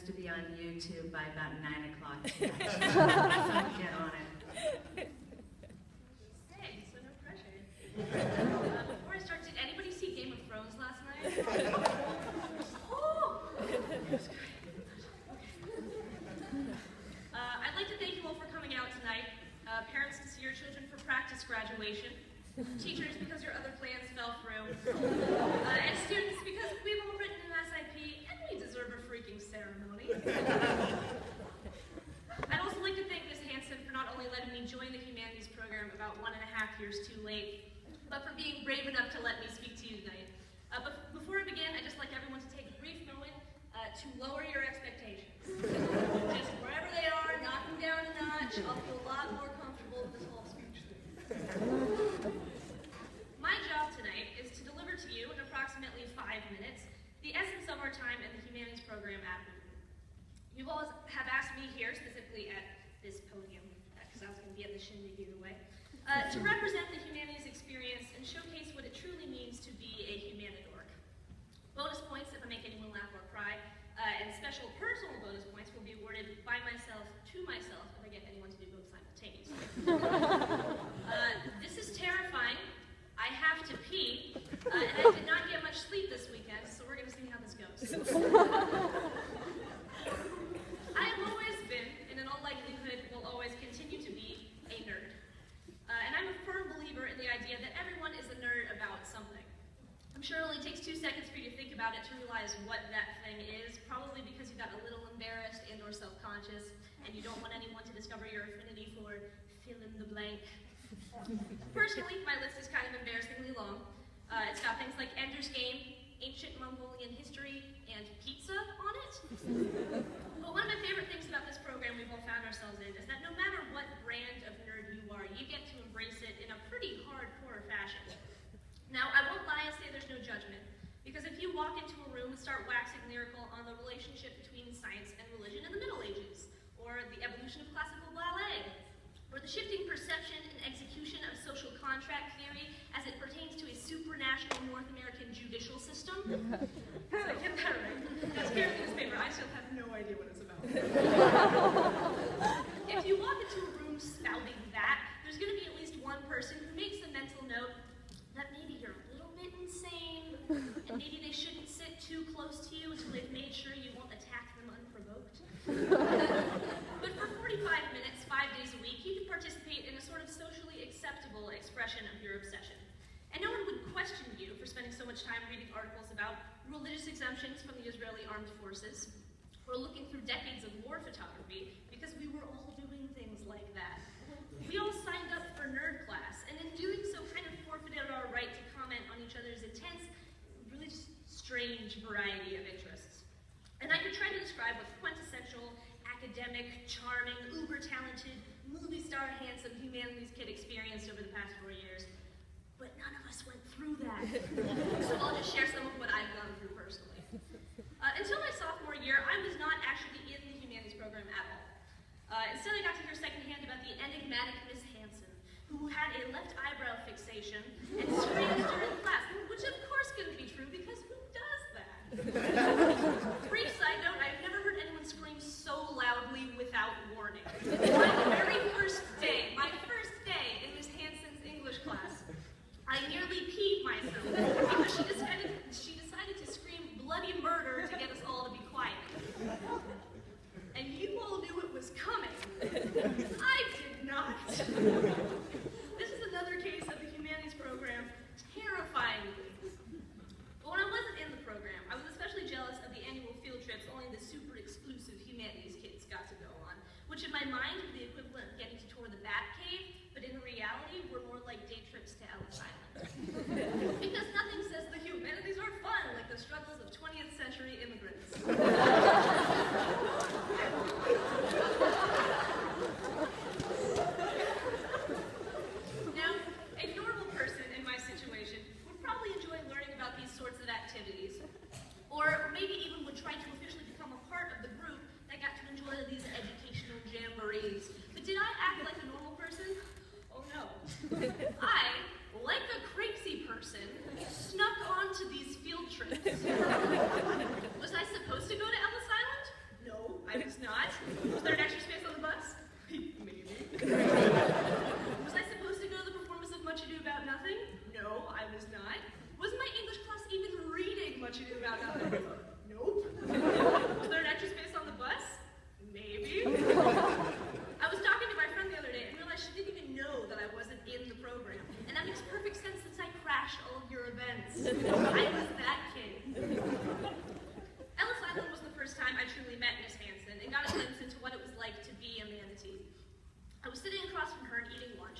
to be on YouTube by about 9 o'clock. So get on it. Hey, so no pressure. Before I start, did anybody see Game of Thrones last night? Oh! I'd like to thank you all for coming out tonight. Parents to see your children for practice graduation. Teachers because your other plans fell through. And students because we've all written an SIP and we deserve a freaking ceremony. I'd also like to thank Ms. Hansen for not only letting me join the Humanities program about 1.5 years too late, but for being brave enough to let me speak to you tonight. But before I begin, I'd just like everyone to take a brief moment to lower your expectations. Just wherever they are, knock them down a notch. I'll feel a lot more comfortable with this whole speech. My job tonight is to deliver to you in approximately 5 minutes the essence of our time in the Humanities program at Wootton. You all have asked me here, specifically at this podium, because I was going to be at the shindig either way, to represent the Humanities experience and showcase what it truly means to be a humanidork. Bonus points if I make anyone laugh or cry, and special personal bonus points will be awarded by myself to myself if I get anyone to do both simultaneously. This is terrifying. I have to pee, and I did not get much sleep this weekend, so we're going to see how this goes. I have always been, and in all likelihood will always continue to be, a nerd. And I'm a firm believer in the idea that everyone is a nerd about something. I'm sure it only takes 2 seconds for you to think about it to realize what that thing is, probably because you got a little embarrassed and or self-conscious, and you don't want anyone to discover your affinity for fill in the blank. Personally, my list is kind of embarrassingly long. It's got things like Ender's Game, ancient Mongolian history, and pizza on it. But one of my favorite things about this program we've all found ourselves in is that no matter what brand of nerd you are, you get to embrace it in a pretty hardcore fashion. Now, I won't lie and say there's no judgment, because if you walk into a room and start waxing lyrical on the relationship between science and religion in the Middle Ages, or the evolution of classical ballet, or the shifting perception and execution of social contract theory as it pertains to a supranational North American judicial system. So I get that right. That's here in this paper. I still have no idea what it's about. If you walk into a room spouting that, there's going to be at least one person who makes a mental note that maybe you're a little bit insane, and maybe they shouldn't sit too close to you until they've made sure you won't attack them unprovoked. But for 45 minutes, 5 days a week, you can participate in a sort of socially acceptable expression of your obsession. And no one would question you for spending so much time reading articles about religious exemptions from the Israeli armed forces, or looking through decades of war photography, because we were all doing things like that. We all signed up for nerd class, and in doing so kind of forfeited our right to comment on each other's intense, really strange variety of interests. And I could try to describe what quintessential, academic, charming, uber-talented, movie star, handsome humanities kid experienced over the past 4 years, but none of us went through that. So I'll just share some of what I've gone through personally. Until my sophomore year, I was not actually in the Humanities program at all. Instead, I got to hear secondhand about the enigmatic Miss Hansen, who had a left eyebrow fixation and screamed during class, which of course couldn't be true, because who does that? Brief side note, I've never heard anyone scream so loudly without warning. My very first day in Miss Hansen's English class, I nearly peed myself because she decided to scream bloody murder to get us all to be quiet. And you all knew it was coming. I did not. This is another case of the Humanities program terrifying me. But when I wasn't in the program, I was especially jealous of the annual field trips only the super exclusive Humanities kids got to go on, which in my mind were the equivalent of getting to tour the Batcave, but in reality were more like day trips to Ellis Island. Because nothing says the Humanities are fun like the struggles of 20th century immigrants. Now, a normal person in my situation would probably enjoy learning about these sorts of activities, or maybe even would try to officially become a part of the group that got to enjoy these educational jamborees. But did I act like a normal person? Oh no. I, like a crazy person, snuck onto these field trips. Was I supposed to go to Ellis Island? No.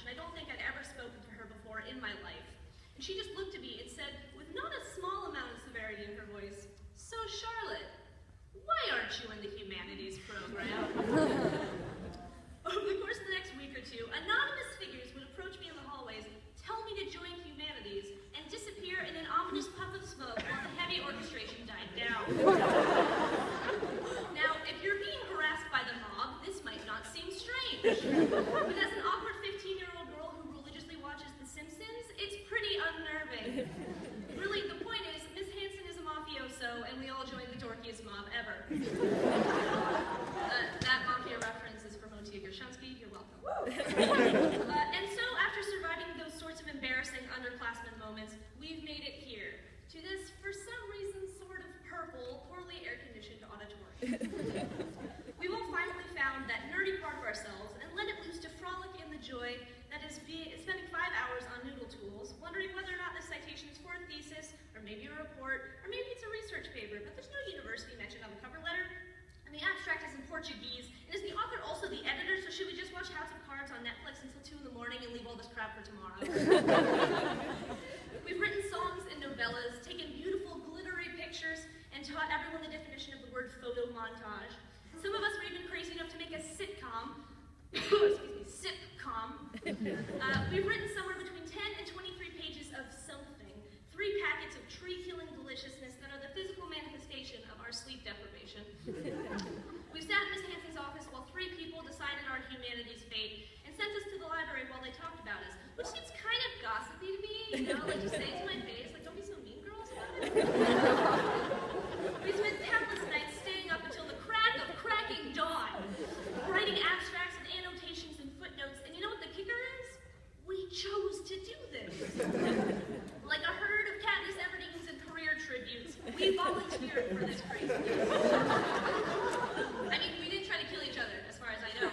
and I don't think I'd ever spoken to her before in my life. And she just looked at me and said, with not a small amount of severity in her voice, "So Charlotte, why aren't you in the Humanities program?" Over the course of the next week or two, anonymous figures would approach me in the hallways, tell me to join Humanities, and disappear in an ominous puff of smoke while the heavy orchestration died down. Now, if you're being harassed by the mob, this might not seem strange. But as an awkward 15-year-old girl who religiously watches The Simpsons, it's pretty unnerving. Really, the point is, Miss Hansen is a mafioso, and we all joined the dorkiest mob ever. That mafia reference is from Otia Gershunsky. You're welcome. And so, after surviving those sorts of embarrassing underclassmen moments, we've made it here, to this, for some reason, sort of purple, poorly air-conditioned auditorium. We've all finally found that nerdy part of ourselves and let it loose to frolic in the joy that is spending 5 hours on noodle tools, wondering whether or not this citation is for a thesis, or maybe a report, or maybe it's a research paper, but there's no university mentioned on the cover letter, and the abstract is in Portuguese, and is the author also the editor, so should we just watch House of Cards on Netflix until 2 in the morning and leave all this crap for tomorrow? We've written songs and novellas, taken beautiful, glittery pictures, and taught everyone the definition of the word photo montage. Some of us were even crazy enough to make a sitcom. Excuse me, sitcom. We've written somewhere between 10 and 23 pages of something. 3 packets of tree-killing deliciousness that are the physical manifestation of our sleep deprivation. We've sat in Miss Hansen's office while 3 people decided our humanities fate and sent us to the library while they talked about us, which seems kind of gossipy to me, you know, like to say to my face, like, don't be so mean, girls, about it. We spent countless nights staying up until the crack of cracking dawn, writing abstracts and annotations and footnotes, and you know what the kicker is? We chose to do this. Like a herd of Katniss Everdeen's and career tributes, we volunteered for this craziness. I mean, we didn't try to kill each other, as far as I know.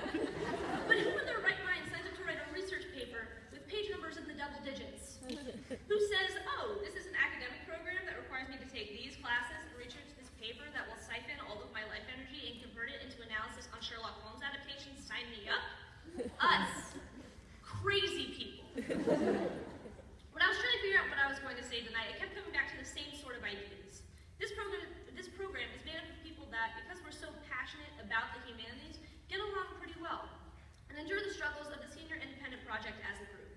But who in their right mind signs up to write a research paper with page numbers in the double digits? Who says, oh, this is an academic program that requires me to take these classes and research this paper that will siphon all of my life energy and convert it into analysis on Sherlock Holmes adaptations? Sign me up. Us. Crazy people. When I was trying to figure out what I was going to say tonight, I kept coming back to the same sort of ideas. This program is made up of people that, because we're so passionate about the humanities, get along pretty well and endure the struggles of the senior independent project as a group.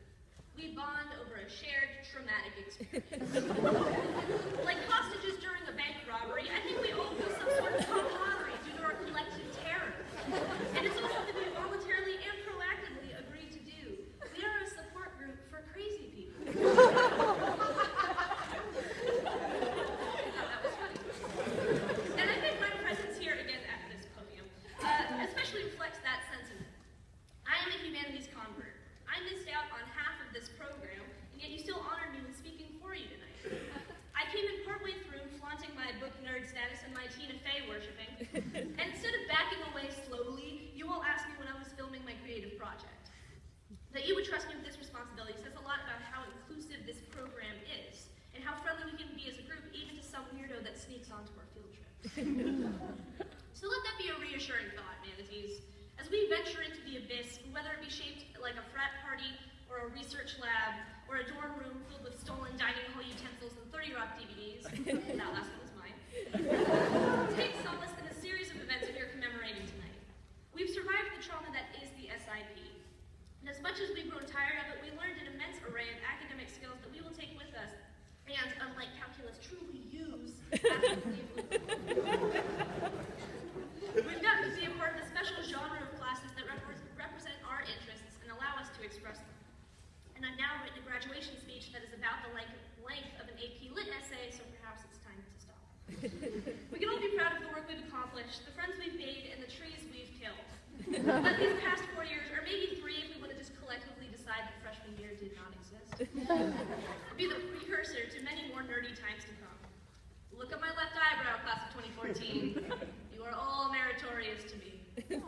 We bond over a shared traumatic experience. Like hostages during a bank robbery, I think we all feel some sort of camaraderie due to our collective terror. And it's also something we voluntarily and proactively agreed to do. We are a support group for crazy people. That was funny. And I think my presence here again at this podium especially reflects that sentiment. I am a humanities convert. I missed out on half of this program, and yet you still honored me when speaking for you tonight. I came in partway through, flaunting my book nerd status and my Tina Fey worshipping, and instead of backing away slowly, you all asked me when I was filming my creative project. That you would trust me with this responsibility says a lot about how inclusive this program is, and how friendly we can be as a group, even to some weirdo that sneaks onto our field trip. So let that be a reassuring thought, manatees. As we venture into the abyss, whether it be shaped like a frat party, or a research lab, or a dorm room filled with stolen dining hall utensils and 30 Rock DVDs, that last one was mine, take solace in a series of events we are commemorating tonight. We've survived the trauma that is the SIP. And as much as we've grown tired of it, we learned an immense array of academic skills that we will take with us, and, unlike calculus, truly use after we leave. We've gotten to be a part of the special genre of classes that represent our interests and allow us to express them. And I've now written a graduation speech that is about the length of an AP Lit essay, so perhaps it's time to stop. We can all be proud of the work we've accomplished, the friends we've made, and the trees we've killed. But these past 4 years, or maybe 3 if we want to just collectively decide that freshman year did not exist, be the precursor to many more nerdy times to come. Look at my left eyebrow, class of 2014. You are all meritorious to me. Thank you.